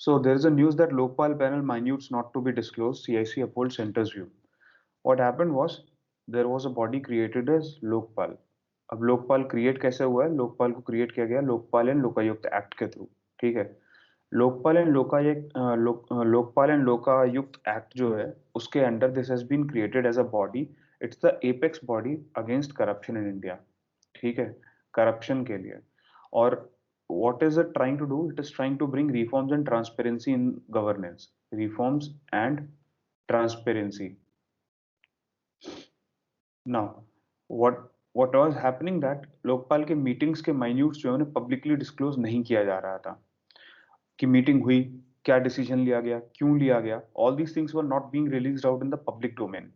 So there is a news that Lokpal panel minutes not to be disclosed. CIC upholds center's view. What happened was there was a body created as Lokpal. अब Lokpal create कैसे हुआ है? लोकपाल को create किया गया Lokpal and Lokayukta act के through. ठीक है. Lokpal and Lokayukta Lokpal and Lokayukta act जो है उसके under this has been created as a body. It's the apex body against corruption in India. ठीक है, करप्शन के लिए. और what is it trying to do? It is trying to bring reforms and transparency in governance. Reforms and transparency. Now, what was happening that Lokpal के meetings के माइन्यूट्स जो है उन्हें पब्लिकली डिस्क्लोज नहीं किया जा रहा था कि मीटिंग हुई, क्या डिसीजन लिया गया, क्यों लिया गया. All these things were not being released out in the public domain.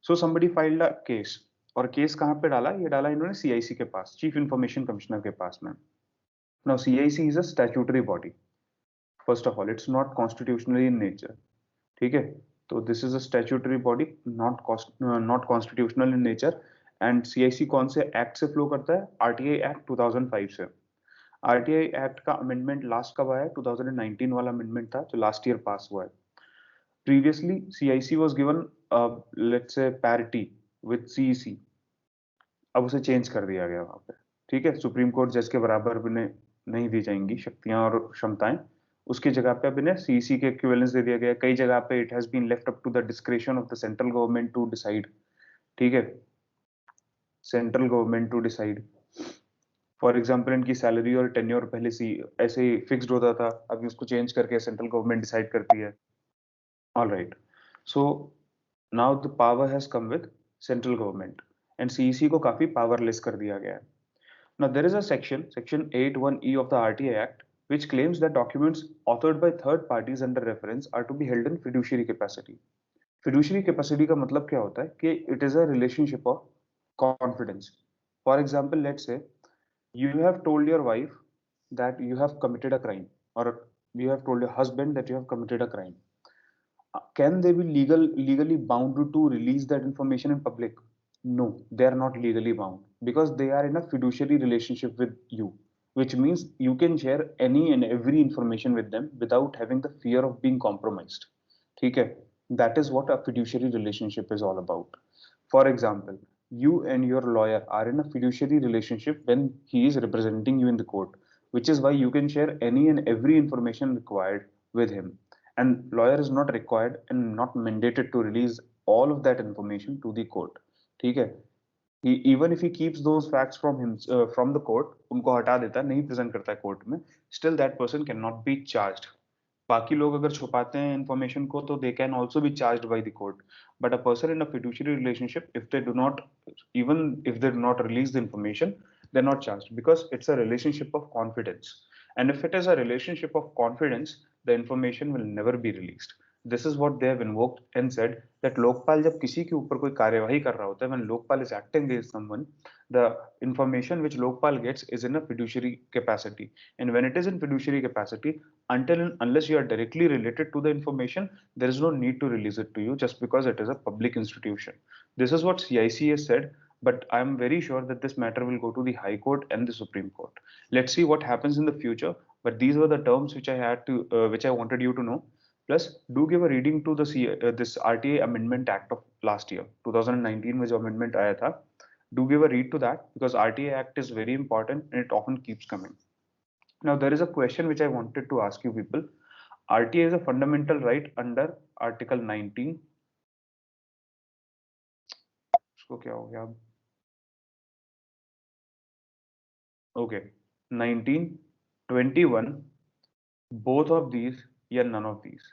So somebody filed a case. और केस कहाँ पे डाला? ये डाला इन्होंने सीआईसी के पास, चीफ इंफॉर्मेशन कमिश्नर के पास में. Now, CIC is a statutory body. First of all, it's not constitutionally in nature. ठीक है, तो this is a statutory body, not constitutional in nature. And CIC कौन से एक्ट से फ्लो करता है? RTI एक्ट 2005 से. RTI एक्ट का अमेंडमेंट लास्ट कब आया? 2019 वाला अमेंडमेंट था जो लास्ट ईयर पास हुआ है. Previously, CIC was given let's say parity with CEC. अब उसे चेंज कर दिया गया वहां पे. ठीक है, सुप्रीम कोर्ट जज के बराबर भी नहीं दी जाएंगी शक्तियां और क्षमताएं. उसकी जगह पे अब इन्हें सीसी के इक्विवेलेंस दे दिया गया. कई जगह पे it has been left up to the discretion of the central government to decide. ठीक है, central government to decide. For example इनकी सैलरी और टेन्योर पहले से ऐसे ही फिक्स्ड होता था, अभी उसको चेंज करके सेंट्रल गवर्नमेंट डिसाइड करती है. All right, so now the power has come with central government and CEC को काफी पावरलेस कर दिया गया है. Now, there is a section 81E of the RTI Act, which claims that documents authored by third parties under reference are to be held in fiduciary capacity. Fiduciary capacity का मतलब क्या होता है कि it is a relationship of confidence. For example, let's say you have told your wife that you have committed a crime, or you have told your husband that you have committed a crime. Can they be legally bound to release that information in public? No, they are not legally bound because they are in a fiduciary relationship with you, which means you can share any and every information with them without having the fear of being compromised. Okay? That is what a fiduciary relationship is all about. For example, you and your lawyer are in a fiduciary relationship when he is representing you in the court, which is why you can share any and every information required with him. And lawyer is not required and not mandated to release all of that information to the court. ठीक है, even if he keeps those facts from him from the court, उनको हटा देता है, नहीं present करता है court में, still that person cannot be charged. बाकी लोग अगर छुपाते हैं इंफॉर्मेशन को तो they can also be charged by the court. But a person in a fiduciary relationship, if they do not, even if they do not release the information, they're not charged because it's a relationship of confidence. And if it is a relationship of confidence, the information will never be released. This is what they have invoked and said that Lokpal जब किसी के ऊपर कोई कार्यवाही कर रहा होता है, when Lokpal is acting against someone, the information which Lokpal gets is in a fiduciary capacity. And when it is in fiduciary capacity, until and unless you are directly related to the information, there is no need to release it to you just because it is a public institution. This is what CIC has said, but I am very sure that this matter will go to the High Court and the Supreme Court. Let's see what happens in the future. But these were the terms which I wanted you to know. Plus, do give a reading to this RTA Amendment Act of last year, 2019 में जो amendment आया था. Do give a read to that because RTA Act is very important and it often keeps coming. Now, there is a question which I wanted to ask you people. RTA is a fundamental right under Article 19. इसको क्या हो गया? Okay, 19, 21, both of these या none of these.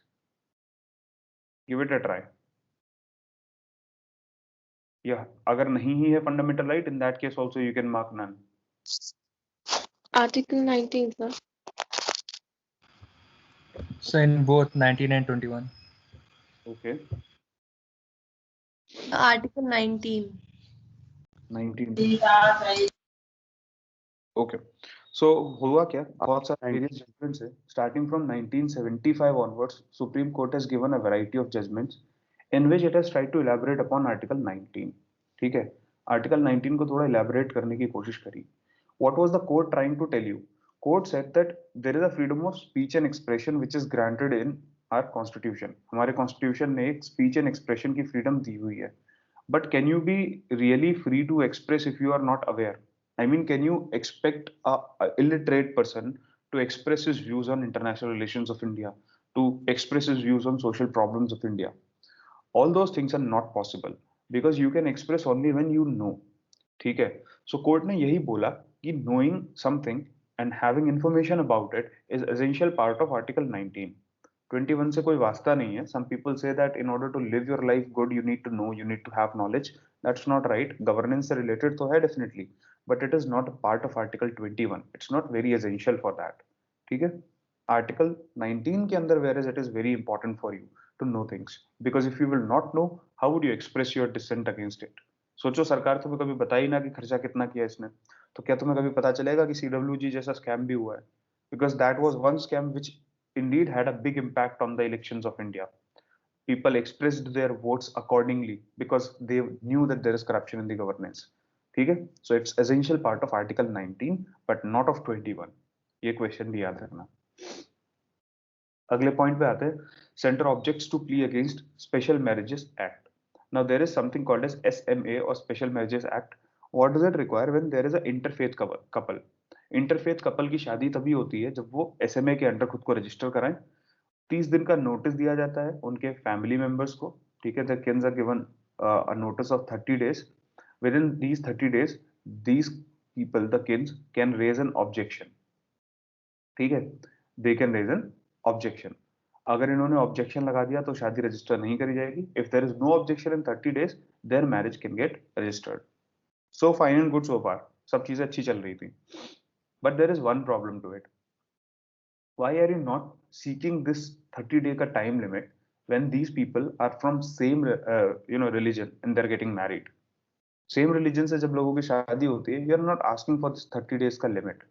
Give it a try. Yeah, अगर नहीं ही है fundamental right, in that case also you can mark none. Article 19, sir. So in both 19 and 21. Okay. Article 19. 19. Okay. So हुआ क्या? बहुत सारे various judgments है. Starting from 1975 onwards, Supreme Court has given a variety of judgments in which it has tried to elaborate upon Article 19. ठीक है? Article 19 को थोड़ा elaborate करने की कोशिश करी. What was the court trying to tell you? court said that there is a freedom of speech and expression which is granted in our constitution. हमारे constitution ने एक speech and expression की freedom दी हुई है. But can you be really free to express if you are not aware? I mean, can you expect a illiterate person to express his views on international relations of India, to express his views on social problems of India? All those things are not possible because you can express only when you know. ठीक है? So court ने यही बोला कि knowing something and having information about it is essential part of Article 19. 21 से कोई वास्ता नहीं है. Some people say that in order to live your life good, you need to know, you need to have knowledge. That's not right. Governance से related तो है definitely, but it is not a part of Article 21. It's not very essential for that. ठीक है? Article 19 के अंदर whereas it is very important for you to know things, because if you will not know, how would you express your dissent against it? सोचो सरकार तुम्हें कभी बताई ना कि खर्चा कितना किया इसने, तो क्या तुम्हें कभी पता चलेगा कि CWG जैसा स्कैम भी हुआ है? Because that was one scam which indeed had a big impact on the elections of India. People expressed their votes accordingly because they knew that there is corruption in the governance. ठीक है? So it's essential part of Article 19 but not of 21. ये question भी याद रखना. अगले point पे आते हैं. Centre objects to plea against special marriages act. Now there is something called as SMA or Special Marriages Act. What does it require when there is a interfaith couple? Interfaith couple की शादी तभी होती है जब वो SMA के under खुद को रजिस्टर कराएं. 30 दिन का नोटिस दिया जाता है उनके फैमिली मेंबर्स को. ठीक है? The kins are given a notice of 30 days. Within these 30 days, these people, the kids, can raise an objection. ठीक है? They can raise an objection. अगर इन्होंने ऑब्जेक्शन लगा दिया तो शादी रजिस्टर नहीं करी जाएगी. If there is no objection in 30 days, their marriage can get registered. So fine and good so far, सब चीजें अच्छी चल रही थी. But there is one problem to it. Why are you not seeking this 30 day का time limit when these people are from same religion and they're getting married? Same religion से जब लोगों की शादी होती है, you are not asking for this 30 days का limit.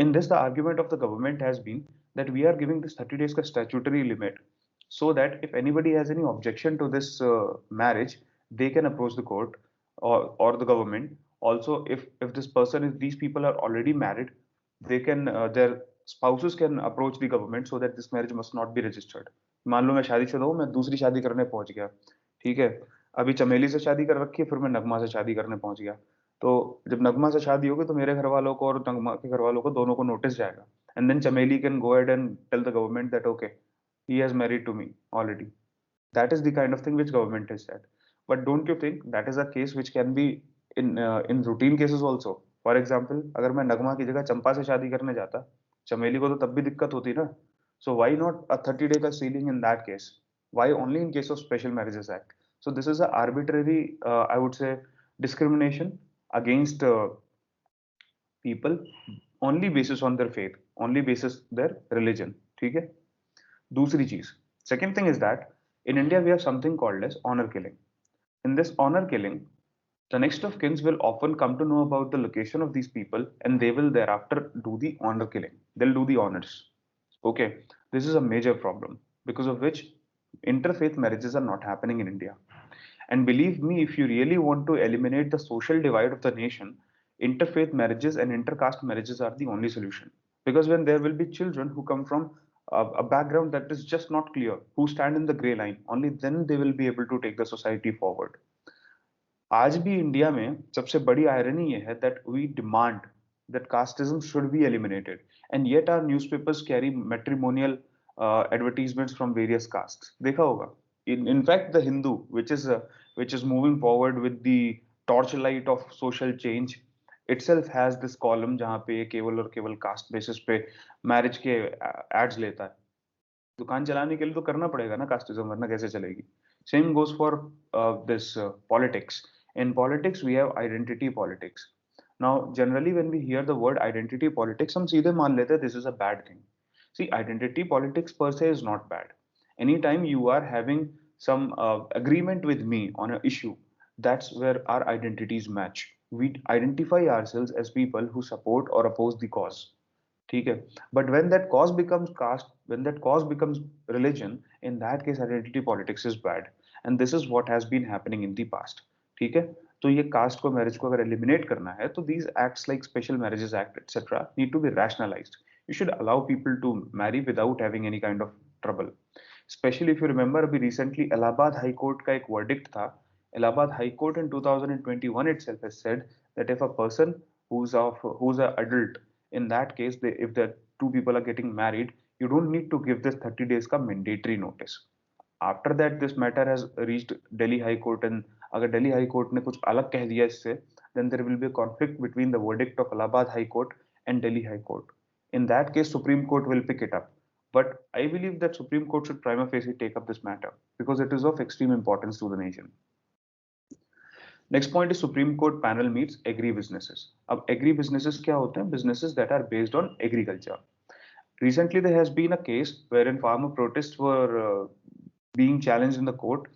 In this, the argument of the government has been that we are giving this 30 days ka statutory limit so that if anybody has any objection to this marriage, they can approach the court or the government. Also, if this person is, these people are already married, they can their spouses can approach the government so that this marriage must not be registered. मान लो मैं शादीशुदा हूँ, मैं दूसरी शादी करने पहुंच गया. ठीक है? अभी चमेली से शादी कर रखी है, फिर मैं नगमा से शादी करने पहुंच गया. तो जब नगमा से शादी होगी तो मेरे घर वालों को और नगमा के घर वालों को दोनों को नोटिस जाएगा. And then Chameli can go ahead and tell the government that okay, he has married to me already. That is the kind of thing which government has said. But don't you think that is a case which can be in routine cases also? For example, अगर मैं नगमा की जगह चंपा से शादी करने जाता, चमेली को तो तब भी दिक्कत होती ना. So why not a 30 day का ceiling in that case? Why only in case of Special Marriages Act? So this is a arbitrary, I would say, discrimination against people only basis on their faith, only basis their religion. ठीक है? दूसरी चीज, second thing is that in India we have something called as honor killing. In this honor killing, the next of kins will often come to know about the location of these people and they will thereafter do the honor killing. They'll do the honors. Okay, this is a major problem because of which interfaith marriages are not happening in India. And believe me, if you really want to eliminate the social divide of the nation, interfaith marriages and intercaste marriages are the only solution. Because when there will be children who come from a background that is just not clear, who stand in the gray line, only then they will be able to take the society forward. आज भी India में सबसे बड़ी irony ये है that we demand that casteism should be eliminated, and yet our newspapers carry matrimonial advertisements from various castes. देखा होगा. In fact, the Hindu, which is moving forward with the torchlight of social change, itself has this column जहाँ पे ये केवल और केवल caste basis पे marriage के एड्स लेता है. दुकान चलाने के लिए तो करना पड़ेगा ना कास्टिज्म, वरना कैसे चलेगी. Same goes for this politics. In politics, we have identity politics. Now, generally, when we hear the word identity politics, हम सीधे मान लेते हैं this is a bad thing. See, identity politics per se is not bad. Anytime you are having some agreement with me on an issue, that's where our identities match. We identify ourselves as people who support or oppose the cause. ठीक है? But when that cause becomes caste, when that cause becomes religion, in that case identity politics is bad. And this is what has been happening in the past. ठीक है? तो ये caste को, marriage को अगर eliminate करना है, तो these acts like Special Marriages Act, etc. need to be rationalized. You should allow people to marry without having any kind of trouble. Especially if you remember, अभी recently Allahabad High Court का एक verdict था. Allahabad High Court in 2021 itself has said that if a person who's an adult, in that case, if the two people are getting married, you don't need to give this 30 days का mandatory notice. After that, this matter has reached Delhi High Court, and अगर Delhi High Court ने कुछ अलग कह दिया इससे, then there will be a conflict between the verdict of Allahabad High Court and Delhi High Court. In that case, Supreme Court will pick it up. But I believe that Supreme Court should prima facie take up this matter because it is of extreme importance to the nation. Next point is Supreme Court panel meets agri businesses. अब agri businesses क्या होते हैं? Businesses that are based on agriculture. Recently, there has been a case wherein farmer protests were being challenged in the court,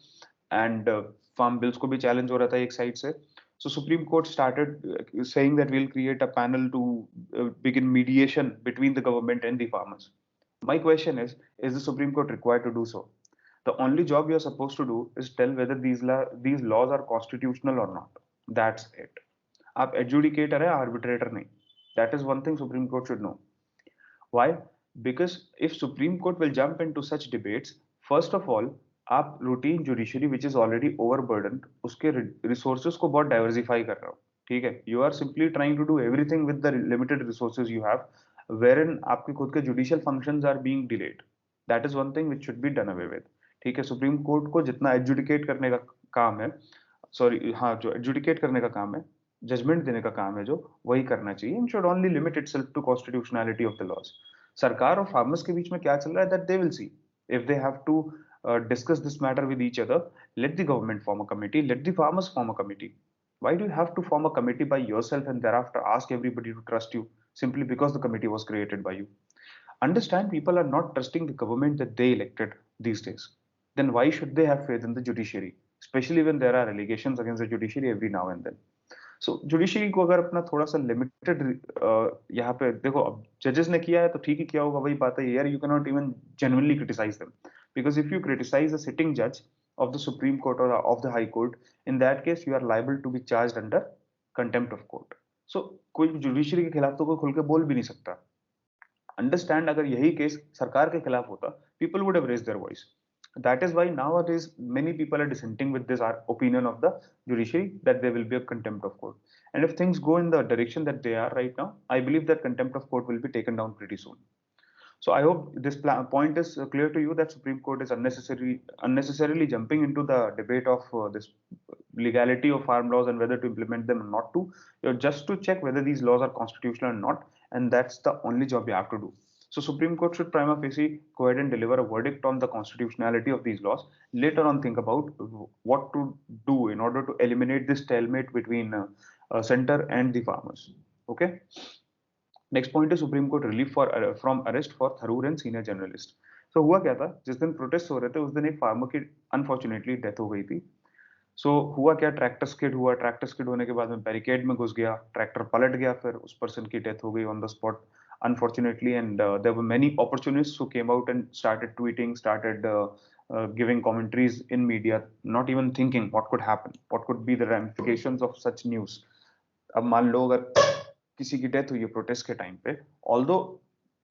and farm bills को भी challenge हो रहा था एक side से. So Supreme Court started saying that we'll create a panel to begin mediation between the government and the farmers. My question is the Supreme Court required to do so? The only job you're supposed to do is tell whether these laws are constitutional or not. That's it. आप adjudicator है, arbitrator नहीं. That is one thing Supreme Court should know. Why? Because if Supreme Court will jump into such debates, first of all, आप routine judiciary which is already overburdened, उसके resources को बहुत diversify कर रहे हो. ठीक है? You are simply trying to do everything with the limited resources you have, wherein आपके खुद के judicial functions are being delayed. That is one thing which should be done away with. ठीक है? सुप्रीम कोर्ट को जितना adjudicate करने का काम है, सॉरी हाँ, जो एडजुडिकेट करने का काम है, जजमेंट देने का काम है, जो वही करना चाहिए. And should only limit itself to constitutionality of the laws. सरकार और फार्मर्स के बीच में क्या चल रहा है, that they will see. If they have to discuss this matter with each other, let the government form a committee, let the farmers form a committee. Why do you have to form a committee by yourself and thereafter ask everybody to trust you simply because the committee was created by you? Understand, people are not trusting the government that they elected these days. Then why should they have faith in the judiciary, especially when there are allegations against the judiciary every now and then? So judiciary को अगर अपना थोड़ा सा limited यहाँ पे देखो, अब judges ने किया है तो ठीक ही किया होगा, वही बात है यार. You cannot even genuinely criticize them, because if you criticize a sitting judge of the Supreme Court or of the High Court, in that case you are liable to be charged under contempt of court. So कोई judiciary के खिलाफ तो कोई खुल के बोल भी नहीं सकता. Understand, अगर यही केस सरकार के खिलाफ होता, people would have raised their voice. That is why nowadays many people are dissenting with this opinion of the judiciary that there will be a contempt of court. And if things go in the direction that they are right now, I believe that contempt of court will be taken down pretty soon. So I hope this point is clear to you, that Supreme Court is unnecessarily jumping into the debate of this legality of farm laws and whether to implement them or not to, just to check whether these laws are constitutional or not, and that's the only job you have to do. So Supreme Court should prima facie go ahead and deliver a verdict on the constitutionality of these laws. Later on, think about what to do in order to eliminate this stalemate between center and the farmers. Okay. Next point is Supreme Court relief from arrest for Tharoor and senior journalist. So हुआ क्या था, जिस दिन protest हो रहे थे उस दिन एक फार्मर की अनफॉर्चुनेटली डेथ हो गई थी. सो हुआ क्या, ट्रैक्टर स्किड हुआ. ट्रैक्टर स्किड होने के बाद में बैरिकेड में घुस गया, ट्रैक्टर पलट गया, फिर उस पर्सन की डेथ हो गई on the spot unfortunately. And there were many opportunists who came out and started tweeting, started giving commentaries in media, not even thinking what could happen, what could be the ramifications of such news. अब मान लो अगर किसी की death हुई है protest के time पे, although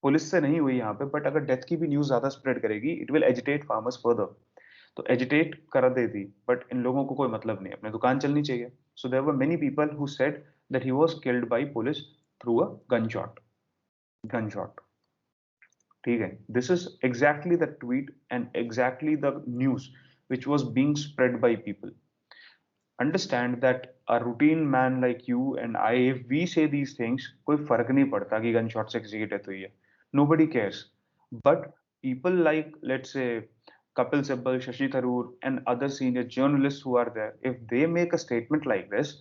police से नहीं हुई यहाँ पे, बट अगर डेथ की भी न्यूज ज्यादा स्प्रेड करेगी, it will agitate farmers further. तो एजिटेट कर देती, बट इन लोगों को कोई मतलब नहीं, अपने दुकान चलनी चाहिए. So there were many people who said that he was killed by police through a gunshot. ठीक है, this is exactly the tweet and exactly the news which was being spread by people. Understand that a routine man like you and I, if we say these things, कोई फर्क नहीं पड़ता कि gunshot से किसी की डेथ हुई है. Nobody cares. But people like, let's say, Kapil Sibal, Shashi Tharoor, and other senior journalists who are there, if they make a statement like this,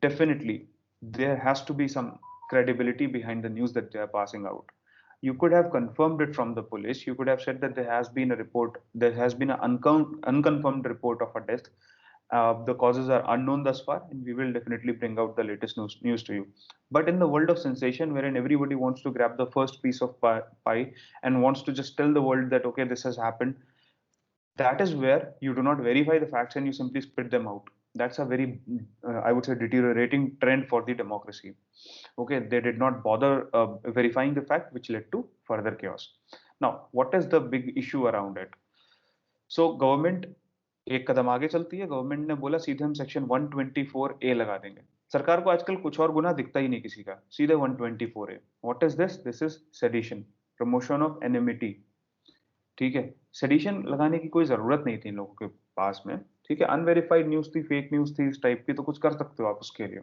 definitely there has to be some credibility behind the news that they are passing out. You could have confirmed it from the police. You could have said that there has been a report, there has been an unconfirmed report of a death. The causes are unknown thus far, and we will definitely bring out the latest news to you. But in the world of sensation, wherein everybody wants to grab the first piece of pie and wants to just tell the world that, okay, this has happened, that is where you do not verify the facts and you simply spit them out. That's a very, I would say, deteriorating trend for the democracy. Okay, they did not bother verifying the fact, which led to further chaos. Now, what is the big issue around it? So government एक कदम आगे चलती है, government ने बोला सीधे हम section 124A लगा देंगे। सरकार को आजकल कुछ और गुना दिखता ही नहीं किसी का, सीधे 124A। What is this? This is sedition, promotion of enmity. ठीक है, सेडिशन लगाने की कोई जरूरत नहीं थी इन लोगों के पास में। ठीक है, अनवेरिफाइड न्यूज थी, फेक न्यूज थी, इस टाइप की, तो कुछ कर सकते हो आप उसके लिए।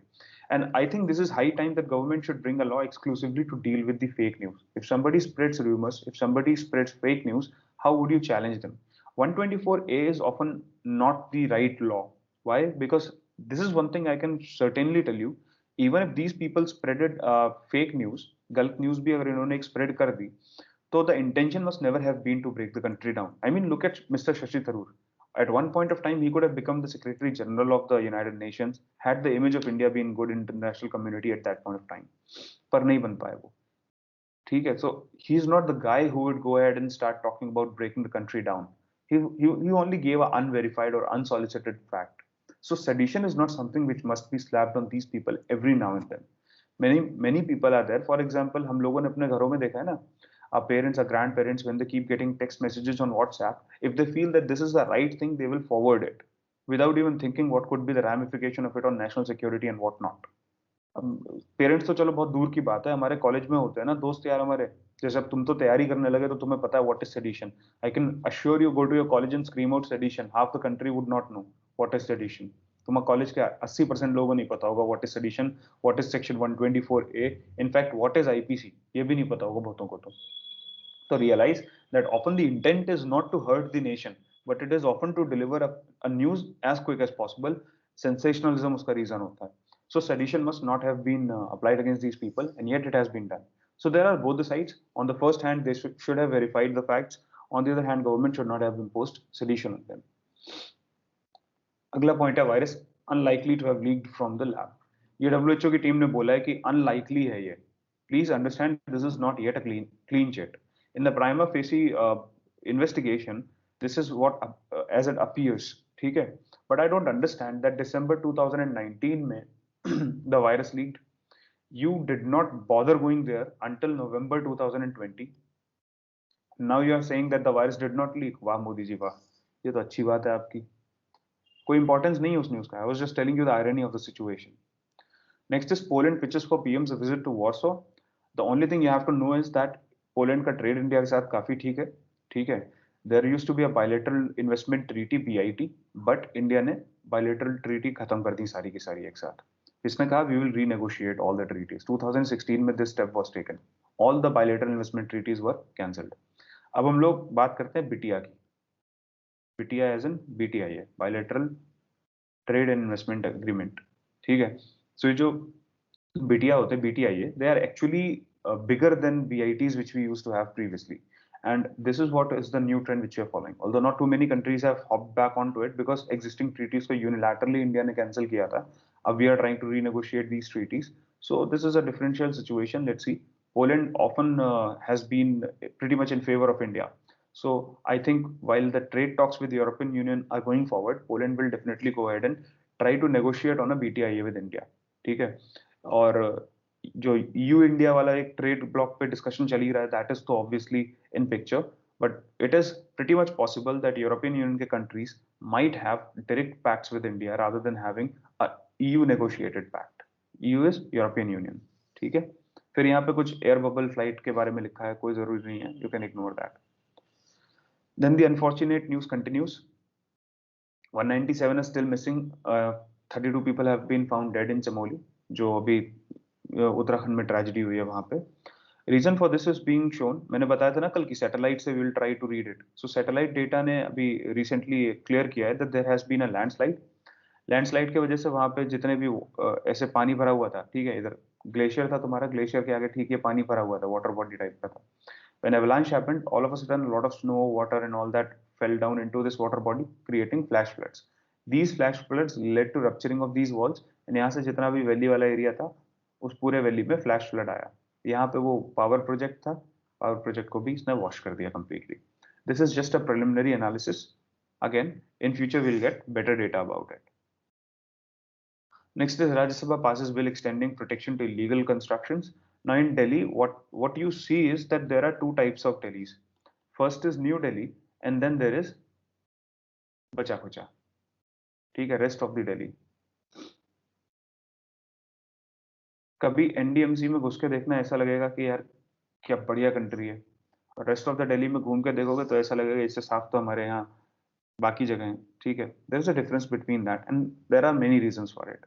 And I think this is high time that government should bring a law exclusively to deal with the fake news. If somebody spreads rumours, if somebody spreads fake news, how would you challenge them? 124A is often not the right law. Why? Because this is one thing I can certainly tell you. Even if these people spreaded fake news, गलत news भी अगर इन्होंने एक spread कर दी, so the intention must never have been to break the country down. I mean, look at Mr. Shashi Tharoor. At one point of time, he could have become the Secretary General of the United Nations had the image of India been good in international community at that point of time. पर नहीं बन पाया वो। ठीक है, so he's not the guy who would go ahead and start talking about breaking the country down. He only gave an unverified or unsolicited fact. So sedition is not something which must be slapped on these people every now and then. Many people are there. For example, हम लोगों ने अपने घरों में देखा है ना, our parents, our grandparents, when they keep getting text messages on WhatsApp, if they feel that this is the right thing, they will forward it without even thinking what could be the ramification of it on national security and what not. Parents तो चलो बहुत दूर की बात है, हमारे college में होते हैं ना दोस्त यार हमारे, जैसे अब तुम तो तैयारी करने लगे तो तुम्हें पता है what is sedition. I can assure you, go to your college and scream out sedition, half the country would not know what is sedition. तुम्हारे कॉलेज के 80% लोगों को नहीं पता होगा what is sedition, what is section 124A, in fact what is IPC, ये भी नहीं पता होगा बहुतों को। तो realize that often the intent is not to hurt the nation, but it is often to deliver a news as quick as possible. Sensationalism उसका reason होता है. So sedition must not have been applied against these people, and yet it has been done. So there are both the sides. On the first hand, they should have verified the facts. On the other hand, government should not have imposed sedition on them. अगला point है virus unlikely to have leaked from the lab. ये WHO की team ने बोला है कि unlikely है ये। Please understand this is not yet a clean chit. In the prima facie investigation, this is what as it appears. ठीक है, but I don't understand that December 2019 में the virus leaked. You did not bother going there until November 2020. Now you are saying that the virus did not leak. वाह मोदी जी वाह, ये तो अच्छी बात है आपकी, कोई इंपॉर्टेंस नहीं है उस न्यूज का। I was just telling you the irony of the situation. Next is Poland pitches for PM's visit to Warsaw. The only thing you have to know is that Poland का trade India के साथ काफी ठीक है। ठीक है, there used to be a bilateral investment treaty BIT, but India ने bilateral treaty खत्म कर दी सारी की सारी एक साथ। इसने कहा we will renegotiate all the treaties. 2016 में this step was taken, all the bilateral investment treaties were cancelled. अब हम लोग बात करते हैं बिटिया की। बिटिया एज इन BTI है, bilateral trade and investment agreement. ठीक है, सो ये जो बिटिया होते हैं, BTI है, they are actually bigger than BITs which we used to have previously, and this is what is the new trend which we are following, although not too many countries have hopped back onto it because existing treaties को unilaterally India ने cancel किया था। अब we are trying to renegotiate these treaties, so this is a differential situation. Let's see. Poland often has been pretty much in favor of India, so I think while the trade talks with the European Union are going forward, Poland will definitely go ahead and try to negotiate on a BTIA with India. ठीक है, और जो EU India वाला एक trade block पे discussion चल ही रहा है, दैट इज तो obviously in picture, but it is pretty much possible that European Union के countries might have direct pacts with India rather than having a EU negotiated pact. EU is European Union. ठीक है, फिर यहाँ पे कुछ air bubble flight के बारे में लिखा है, कोई जरूरी नहीं है, you can ignore that. Then the unfortunate news continues. 197 is still missing. 32 people have been found dead in Chamoli, जो अभी उत्तराखंड में ट्रेजेडी हुई है वहां पे। Reason for this is being shown, मैंने बताया था ना कल की सैटेलाइट से we will try to read it. So satellite data ने अभी रिसेंटली क्लियर किया है that there has been a landslide. Landslide की वजह से वहां पे जितने भी ऐसे पानी भरा हुआ था, ठीक है, इधर ग्लेशियर था तुम्हारा, ग्लेशियर के आगे ठीक है पानी भरा हुआ था, वाटर बॉडी टाइप का था। When avalanche happened, all of a sudden a lot of snow, water and all that fell down into this water body, creating flash floods. These flash floods led to rupturing of these walls, and यहाँ से जितना भी valley वाला area था उस पूरे valley में flash flood आया। यहाँ पे वो पावर प्रोजेक्ट था, पावर प्रोजेक्ट को भी इसने वॉश कर दिया completely. This is just a preliminary analysis. Again, in future we'll get better data about it. Next is Rajya Sabha passes bill extending protection to illegal constructions. Now in Delhi, what you see is that there are two types of Delhis. First is New Delhi, and then there is बचा खुचा, ठीक है, rest of the Delhi. कभी NDMC में घुस के देखना, ऐसा लगेगा कि यार क्या बढ़िया कंट्री है, और रेस्ट ऑफ द दिल्ली में घूम के देखोगे तो ऐसा लगेगा इससे साफ तो हमारे यहाँ बाकी जगह हैं. ठीक है, there is a difference between that and there are many reasons for it.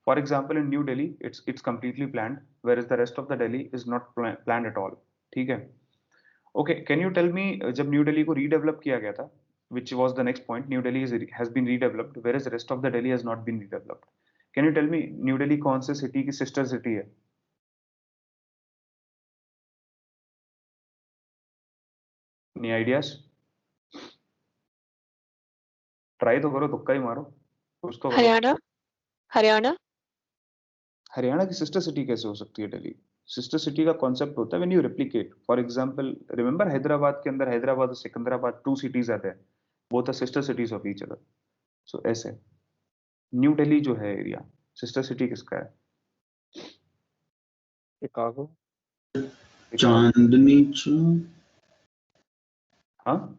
For example in New Delhi it's completely planned, where is the rest of the Delhi is not planned at all. ठीक है. Okay, can you tell me, जब New Delhi को redevelop किया गया था, which was the next point, New Delhi has been redeveloped, whereas the rest of the Delhi has not been redeveloped. Can you tell me New Delhi कौन से city की sister city है? Any ideas? Try तो करो, तुक्का ही मारो, कुछ तो करो. हरियाणा. हरियाणा. हरियाणा की sister city कैसे हो सकती है दिल्ली? Sister city का concept होता है when you replicate. For example, remember Hyderabad के अंदर हैदराबाद और सिकंदराबाद, two cities आते हैं, both are sister cities of each other. So ऐसे न्यू दिल्ली जो है एरिया, सिस्टर सिटी किसका है? Chicago. चांदनी चौक. हाँ,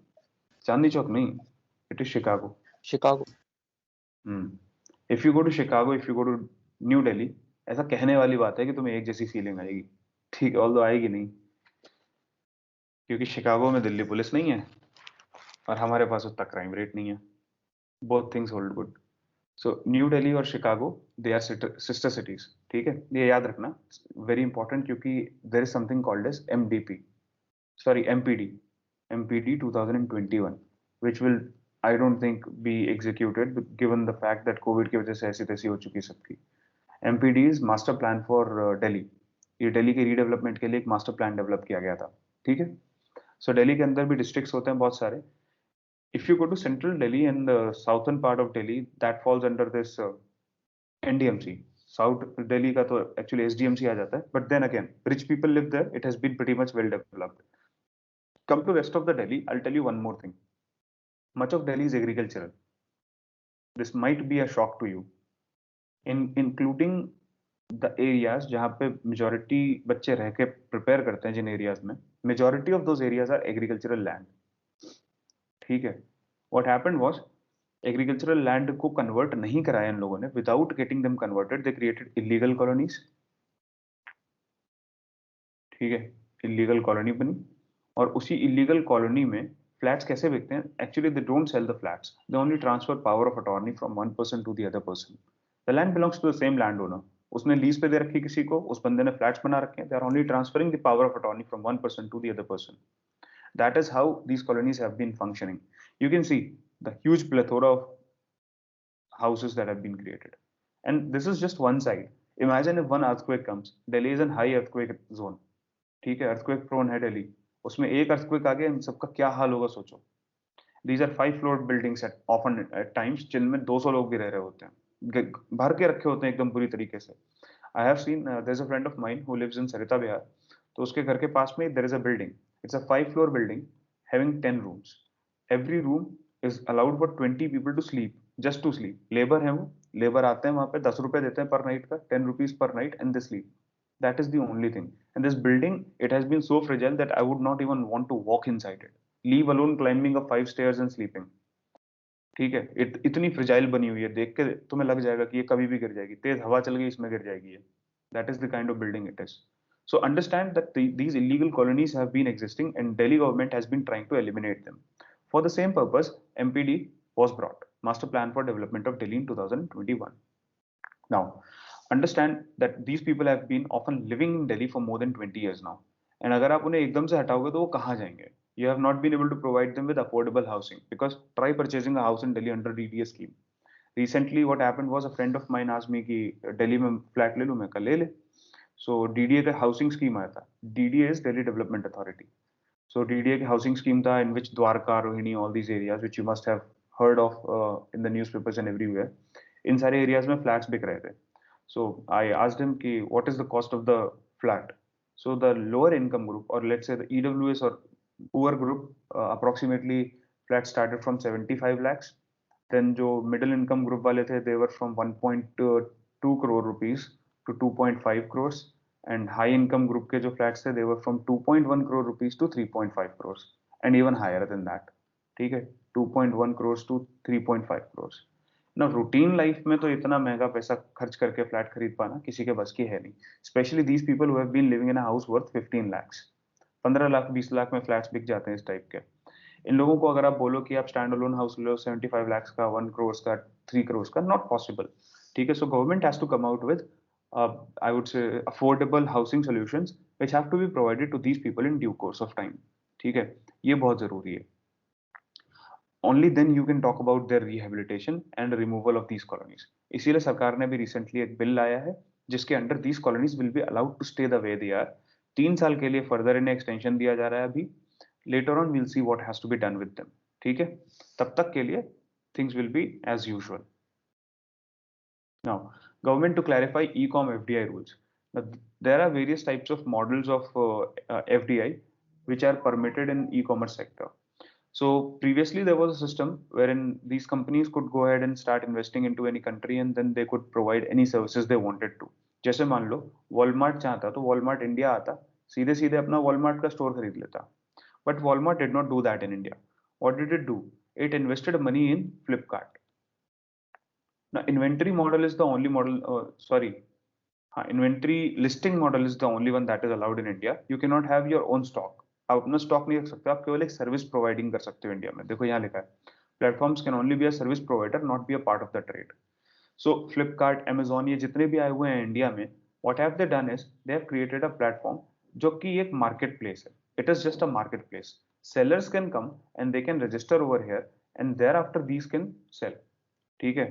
चांदनी चौक नहीं, it is Chicago. Chicago. If you go to Chicago, if you go to New Delhi, ऐसा कहने वाली बात है कि तुम्हें एक जैसी फीलिंग आएगी. ठीक है, ऑल्दो आएगी नहीं, क्योंकि शिकागो में दिल्ली पुलिस नहीं है और हमारे पास उतना क्राइम रेट नहीं है. Both things hold good. So New Delhi और Chicago, they are sister cities. ठीक है, ये याद रखना, वेरी इंपॉर्टेंट, क्योंकि there is something called as MPD 2021, which will, I don't think, be executed given the fact that Covid की वजह से ऐसी तैसी हो चुकी सबकी. MPD is master plan for Delhi. ये दिल्ली के रीडेवलपमेंट के लिए एक मास्टर प्लान डेवलप किया गया था. ठीक है. सो दिल्ली के अंदर भी डिस्ट्रिक्ट्स होते हैं बहुत सारे. If you go to central Delhi and the southern part of Delhi, that falls under this NDMC. South Delhi का तो actually SDMC आ जाता है. But then again, rich people live there. It has been pretty much well developed. Come to rest of the Delhi, I'll tell you one more thing. Much of Delhi is agricultural. This might be a shock to you. Including the areas जहाँ पे majority बच्चे रह के prepare करते हैं, जिन areas में, majority of those areas are agricultural land. ठीक है. What happened was, agricultural land को कन्वर्ट नहीं कराया इन लोगों ने. Without getting them converted, they created illegal colonies. ठीक है, इलीगल कॉलोनी बनी, और उसी इलीगल कॉलोनी में फ्लैट्स कैसे बिकते हैं? Actually they don't sell the flats, they only transfer power of attorney from one person to the other person. The land belongs to the same land owner. उसने lease पे दे रखी किसी को, उस बंदे ने फ्लैट्स बना रखे हैं. They are only transferring the power of attorney from one person to the other person. That is how these colonies have been functioning. You can see the huge plethora of houses that have been created. And this is just one side. Imagine if one earthquake comes. Delhi is in high earthquake zone. ठीक है, earthquake prone है Delhi. उसमें एक earthquake आ गया, इन सबका क्या हाल होगा सोचो. These are 5-floor buildings often at times, जिनमें 200 लोग भी रह रहे होते हैं, भर के रखे होते हैं एकदम बुरी तरीके से. I have seen, there's a friend of mine who lives in Sarita Vihar. तो उसके घर के पास में there is a building. It's a 5-floor building having 10 rooms. Every room is allowed for 20 people to sleep, just to sleep. Labor है वो, labor आते हैं वहाँ पे, 10 रुपए देते हैं per night का, 10 rupees per night, and they sleep. That is the only thing. And this building, it has been so fragile that I would not even want to walk inside it. Leave alone climbing up 5 stairs and sleeping. ठीक है, इतनी fragile बनी हुई है, देख के तुम्हें लग जाएगा कि ये कभी भी गिर जाएगी. तेज हवा चल गई, इसमें गिर जाएगी ये. That is the kind of building it is. So understand that these illegal colonies have been existing, and Delhi government has been trying to eliminate them. For the same purpose, MPD was brought, Master Plan for Development of Delhi, in 2021. Now, understand that these people have been often living in Delhi for more than 20 years now. And अगर आप उन्हें एकदम से हटाओगे तो वो कहाँ जाएंगे? You have not been able to provide them with affordable housing, because try purchasing a house in Delhi under DDA scheme. Recently, what happened was, a friend of mine asked me कि Delhi में flat ले लूँ, मैं कहा ले ले. So DDA का housing scheme आया था. DDA is Delhi Development Authority. So DDA का housing scheme था, in which Dwarka, Rohini, all these areas which you must have heard of in the newspapers and everywhere. इन सारे areas में flats बिक रहे थे. So I asked him कि what is the cost of the flat? So the lower income group, or let's say the EWS or poor group, approximately flats started from 75 lakhs. Then जो middle income group वाले थे, they were from 1.2 2 crore rupees to 2.5 crores, and high income group के जो flats थे they were from 2.1 crore rupees to 3.5 crores and even higher than that. ठीक है, 2.1 crores to 3.5 crores. ना routine life में तो इतना महंगा पैसा खर्च करके फ्लैट खरीद पाना किसी के बस की है नहीं, specially these people who have been living in a house worth 15 lakhs. 15 lakh 20 lakh में फ्लैट्स बिक जाते हैं इस टाइप के. इन लोगों को अगर आप बोलो कि आप स्टैंड अलोन हाउस लो 75 lakhs का, 1 crore का, 3 crores का, नॉट पॉसिबल. ठीक है, so government has to come out with I would say affordable housing solutions which have to be provided to these people in due course of time. ठीक है, ये बहुत जरूरी है. only then you can talk about their rehabilitation and removal of these colonies. इसीलिए सरकार ने भी रिसेंटली एक बिल लाया है जिसके under these colonies will be allowed to stay the way they are. 3 साल के लिए फर्दर इन्हें एक्सटेंशन दिया जा रहा है अभी. Later on we'll see what has to be done with them. ठीक है, तब तक के लिए things will be as usual. Now, government to clarify e-com FDI rules. Now, there are various types of models of FDI which are permitted in e-commerce sector. So previously there was a system wherein these companies could go ahead and start investing into any country and then they could provide any services they wanted to. जैसे मान लो Walmart चाहता तो Walmart India आता, सीधे सीधे अपना Walmart का store खरीद लेता. But Walmart did not do that in India. What did it do? It invested money in Flipkart. Now inventory model is the only model. Inventory listing model is the only one that is allowed in India. You cannot have your own stock. आप अपना stock नहीं रख सकते, आप केवल एक service providing कर सकते हो इंडिया में. देखो यहाँ लिखा है, platforms can only be a service provider, not be a part of the trade. So Flipkart, Amazon, ये जितने भी आए हुए हैं इंडिया में, what have they done is they have created a platform जो कि एक मार्केट प्लेस है. It is just a market place. Sellers can come and they can register over here and thereafter these can sell. ठीक है,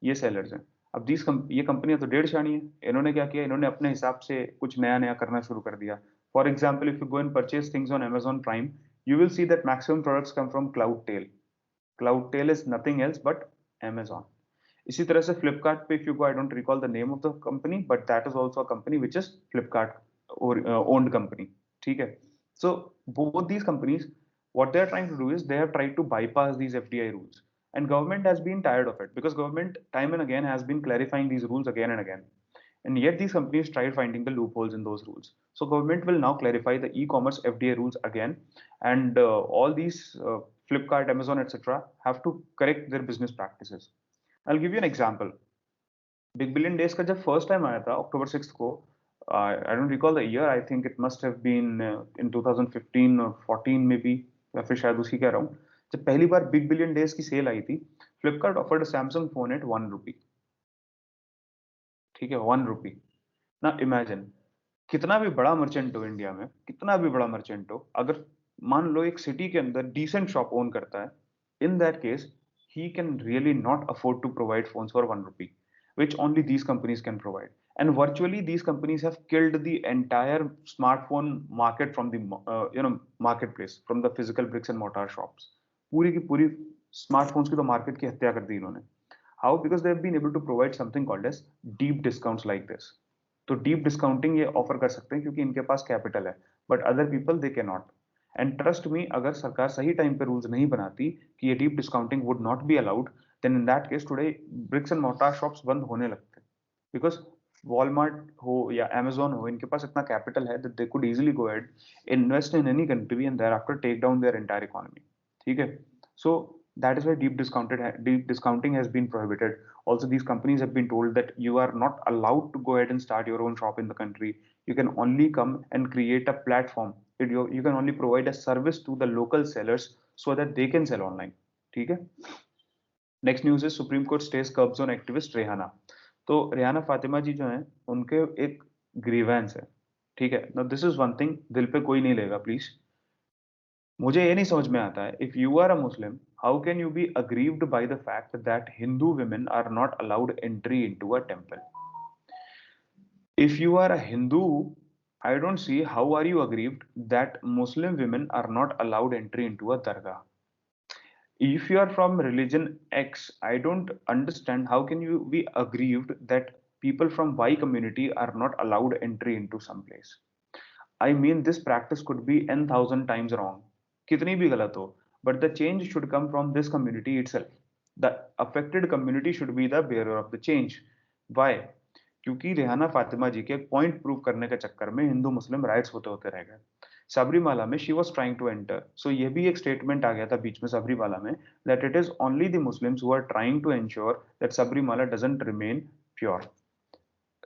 ये sellers हैं. अब ये कंपनियां तो डेढ़ शानी है. इन्होंने क्या किया, इन्होंने अपने हिसाब से कुछ नया नया करना शुरू कर दिया. For example, if you go and purchase things on Amazon Prime, you will see that maximum products come from CloudTail. CloudTail is nothing else but Amazon. इसी तरह से Flipkart पे if you go, I don't recall the name of the company, but that is also a company which is Flipkart or owned company. ठीक है. So both these companies, what they are trying to do is they have tried to bypass these FDI rules, and government has been tired of it because government time and again has been clarifying these rules again and again. And yet these companies tried finding the loopholes in those rules. So government will now clarify the e-commerce FDI rules again, and all these Flipkart, Amazon, etc. have to correct their business practices. I'll give you an example. Big Billion Days का जब first time आया था October 6th को, I don't recall the year. I think it must have been in 2015 or 14 maybe, या फिर शायद उसी कह रहा हूँ. जब पहली बार Big Billion Days की सेल आई थी, Flipkart offered a Samsung phone at 1 rupee. ठीक है, 1 रुपी. ना इमेजिन, कितना भी बड़ा मर्चेंट हो इंडिया में, कितना भी बड़ा मर्चेंट हो, अगर मान लो एक सिटी के अंदर डिसेंट शॉप ओन करता है, in that case he can really not afford to provide phones for 1 rupee, which only these companies can provide. And virtually these companies have killed the entire smartphone market from the marketplace, from the physical bricks and mortar shops. पूरी की पूरी smartphones की तो market की हत्या कर दी इन्होंने. How? Because they have been able to provide something called as deep discounts like this. तो deep discounting ये offer कर सकते हैं क्योंकि इनके पास capital है, but other people they cannot. And trust me, अगर सरकार सही टाइम पे rules नहीं बनाती कि ये deep discounting would not be allowed, then in that case today bricks and mortar shops बंद होने लगते. Because Walmart हो या Amazon हो, इनके पास इतना capital है that they could easily go ahead, invest in any country and thereafter take down their entire economy. ठीक है? So that is why deep discounting has been prohibited. Also, these companies have been told that you are not allowed to go ahead and start your own shop in the country. You can only come and create a platform. You can only provide a service to the local sellers so that they can sell online. ठीक है? Next news is Supreme Court stays curbs on activist Rehana. तो रेहाना फातिमा जी जो हैं, उनके एक grievance है. ठीक है? Now this is one thing, दिल पे कोई नहीं लेगा प्लीज. मुझे ये नहीं समझ में आता है, if you are a Muslim, how can you be aggrieved by the fact that Hindu women are not allowed entry into a temple? If you are a Hindu, I don't see how are you aggrieved that Muslim women are not allowed entry into a dargah. If you are from religion X, I don't understand how can you be aggrieved that people from Y community are not allowed entry into some place. I mean, this practice could be n,000 times wrong. कितनी भी गलत हो, but the change should come from this community itself. The affected community should be the bearer of the change. Why? क्योंकि रेहाना फातिमा जी के point prove करने के चक्कर में हिंदू मुस्लिम राइट्स होते होते रह गए। सबरीमाला में she was trying to enter, so ये भी एक स्टेटमेंट आ गया था बीच में सबरीमाला में, that it is only the Muslims who are trying to ensure that Sabarimala doesn't remain pure.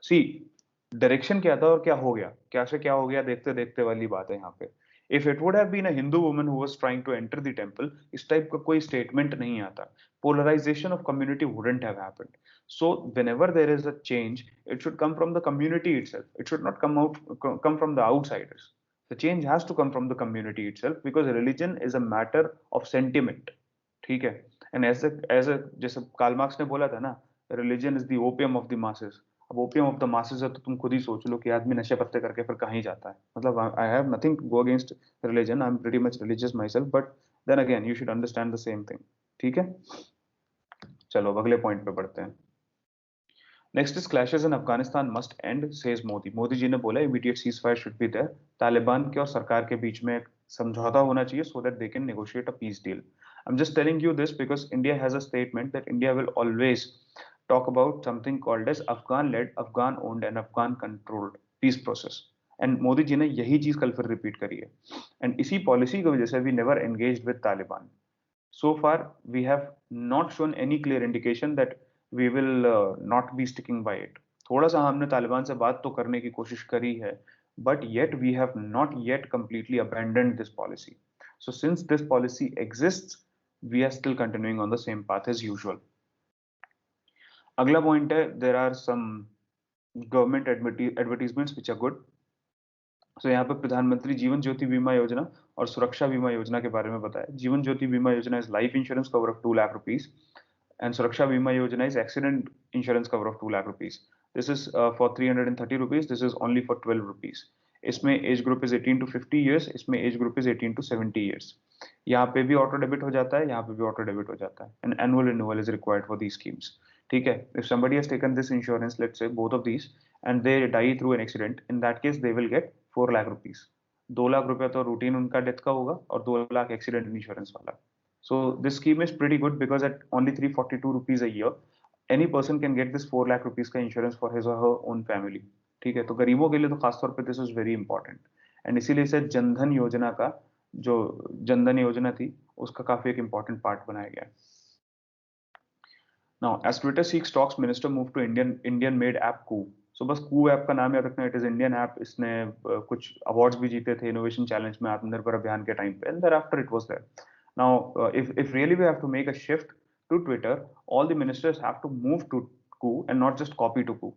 See, direction क्या था और क्या हो गया, क्या से क्या हो गया देखते देखते वाली बात है यहाँ पे। If it would have been a Hindu woman who was trying to enter the temple, इस टाइप का कोई स्टेटमेंट नहीं आता, polarisation of community wouldn't have happened. So whenever there is a change, it should come from the community itself. It should not come from the outsiders. The change has to come from the community itself because religion is a matter of sentiment. ठीक है? And as a जैसे Karl Marx ने बोला था ना, religion is the opium of the masses. अब opium of the masses है तो तुम खुद ही सोच लो कि आदमी नशे पत्ते करके फिर कहाँ ही जाता है। मतलब I have nothing to go against religion. I'm pretty much religious myself, but then again you should understand the same thing. ठीक है? चलो अब अगले पॉइंट पे बढ़ते हैं। Next is clashes in Afghanistan must end, says Modi. Modi ji ने बोला immediate ceasefire should be there. Taliban के और सरकार के बीच में एक समझौता होना चाहिए so that they can negotiate a peace deal. I'm just telling you this because India has a statement that India will always talk about something called as Afghan-led, Afghan-owned and Afghan-controlled peace process. And Modi ji ने यही चीज कल फिर repeat करी है. And इसी policy की वजह से we never engaged with Taliban. So far we have not shown any clear indication that we will not be sticking by it. थोड़ा सा हमने तालिबान से बात तो करने की कोशिश करी है, but yet we have not yet completely abandoned this policy. So since this policy exists, we are still continuing on the same path as usual. अगला पॉइंट है, there are some government advertisements which are good. So यहाँ पे प्रधानमंत्री जीवन ज्योति बीमा योजना और सुरक्षा बीमा योजना के बारे में बताया। जीवन ज्योति बीमा योजना is life insurance cover of 2 lakh rupees and Suraksha Bima Yojana is accident insurance cover of 2 lakh rupees. This is for 330 rupees. This is only for 12 rupees. इसमें age group is 18 to 50 years, इसमें age group is 18 to 70 years. यहाँ पे भी auto debit हो जाता है, यहाँ पे भी ऑटो डेबिट हो जाता है. And annual renewal is required for these schemes. ठीक है, if somebody has taken this insurance, let's say both of these, and they die through an accident, in that case they will get 4 lakh rupees. 2 lakh रुपया तो routine उनका death का होगा और 2 lakh accident insurance वाला. So this scheme is pretty good because at only 342 rupees a year, any person can get this 4 lakh rupees का insurance for his or her own family. ठीक है, तो गरीबों के लिए तो खासतौर पे this is very important. And इसीलिए इसे जनधन योजना का जो जनधन योजना थी उसका काफी एक important part बनाया गया. Now, as Twitter seeks talks, minister moved to Indian made app Koo. So बस Koo ऐप का नाम याद रखना, it is Indian app. इसने कुछ awards भी जीते थे innovation challenge में आत्मनिर्भर अभियान के टाइम पे, and thereafter it was there. Now, if really we have to make a shift to Twitter, all the ministers have to move to Koo and not just copy to Koo.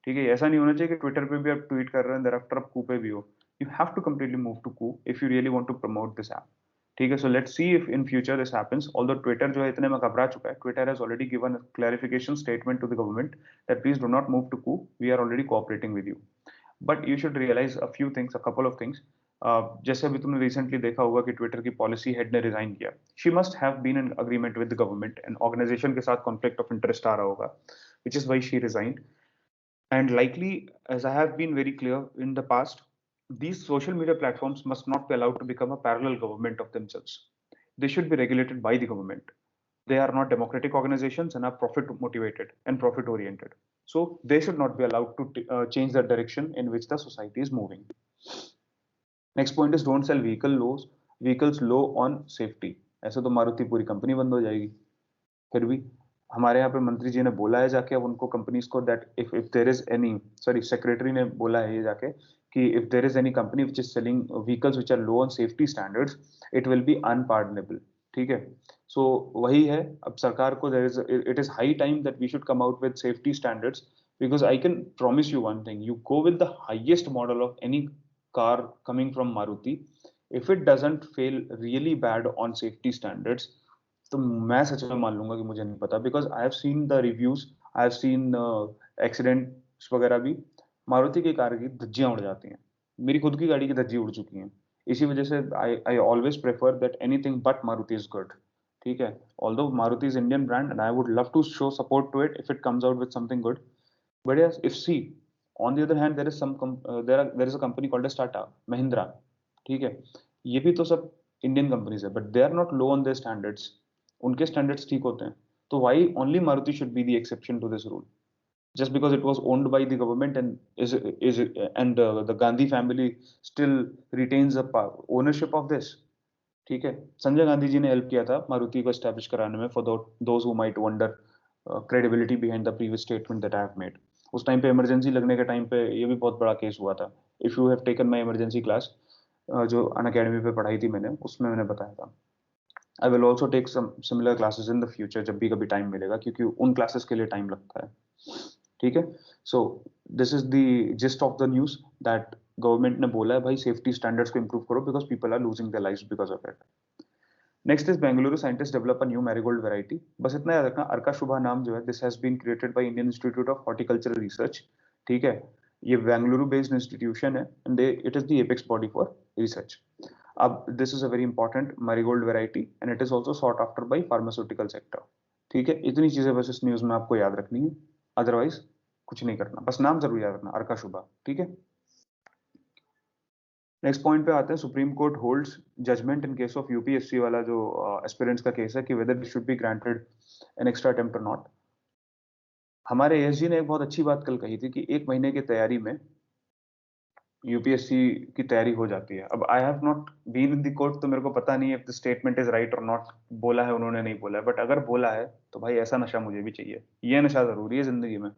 ठीक है, ऐसा नहीं होना चाहिए कि Twitter पे भी आप ट्वीट कर रहे हैं thereafter आप Koo पे भी हो. You have to completely move to Koo if you really want to promote this app. ठीक है, so let's see if in future this happens. Although Twitter जो है इतने में घबरा चुका है, Twitter has already given a clarification statement to the government that please do not move to Koo. We are already cooperating with you. But you should realize a few things, a couple of things. जैसे अभी तुमने recently देखा होगा कि Twitter की policy head ने resign किया. She must have been in agreement with the government and organisation के साथ कॉन्फ्लिक्ट ऑफ इंटरेस्ट आ रहा होगा, which is why she resigned. And likely, as I have been very clear in the past, these social media platforms must not be allowed to become a parallel government of themselves. They should be regulated by the government. They are not democratic organizations and are profit motivated and profit oriented. So they should not be allowed to change the direction in which the society is moving. Next point is don't sell vehicles low on safety. ऐसे तो मारुति पूरी company बंद हो जाएगी. फिर भी हमारे यहाँ पे मंत्री जी ने बोला है जाके अब उनको कंपनीज को that if there is any, sorry secretary ने बोला है ये जाके कि if there is any company which is selling vehicles which are low on safety standards, it will be unpardonable. ठीक है, सो वही है, अब सरकार को there is, it is high time that we should come out with safety standards, because I can promise you one thing, you go with the highest model of any car coming from Maruti, if it doesn't fail really bad on safety standards, तो मैं सच में मान लूंगा कि मुझे नहीं पता, because I have seen the reviews, I have seen accidents वगैरह भी. मारुति की कार की धज्जियां उड़ जाती हैं, मेरी खुद की गाड़ी की धज्जी उड़ चुकी हैं. इसी वजह से I always prefer that anything but Maruti is good. ठीक है, although Maruti is Indian brand and I would love to show support to it if it comes out with something good, but yes, if see, on the other hand, there is there is a company called as Tata, Mahindra. ठीक है, ये भी तो सब Indian companies है, but they are not low on their standards. उनके standards ठीक होते हैं, तो why only Maruti should be the exception to this rule? just because it was owned by the government and the Gandhi family still retains the ownership of this. ठीक है, संजय गांधी जी ने help किया था मारुति को एस्टैब्लिश कराने में, for those who might wonder credibility behind the previous statement that I have made. उस time पे इमरजेंसी लगने के टाइम पे ये भी बहुत बड़ा केस हुआ था. If you have taken my emergency class, जो अन अकेडमी पे पढ़ाई थी मैंने, उसमें मैंने बताया था. I will also take some similar classes in the future, जब भी कभी टाइम मिलेगा, क्योंकि उन क्लासेस के लिए टाइम लगता है. ठीक है, so this is the gist of the news that government ने बोला है भाई सेफ्टी स्टैंडर्ड्स को इंप्रूव करो because people are losing their lives because of it. Next is Bengaluru scientist develop a new marigold variety. बस इतना याद रखना, अर्का शुभा नाम जो है, this has been created by Indian Institute of Horticultural Research. ठीक है, ये बेंगलुरु बेस्ड इंस्टीट्यूशन है and it is the apex body for research. अब this is a very important marigold variety and it is also sought after by pharmaceutical sector. ठीक है, इतनी चीजें बस इस न्यूज में आपको याद रखनी है, अदरवाइज कुछ नहीं करना, बस नाम जरूर याद रखना, अर्का शुभा. ठीक है, नेक्स्ट पॉइंट पे आते हैं. Supreme Court holds judgment in case of UPSC वाला जो एस्पिरेंट्स का केस है कि whether it should be granted an extra attempt और नॉट. हमारे एएसजी ने एक बहुत अच्छी बात कल कही थी कि 1 महीने की तैयारी में यूपीएससी की तैयारी हो जाती है. अब I have not been in the court, तो मेरे को पता नहीं if the statement is right और नॉट. बोला है उन्होंने, नहीं बोला है, बट अगर बोला है तो भाई ऐसा नशा मुझे भी चाहिए. ये नशा जरूरी है जिंदगी में.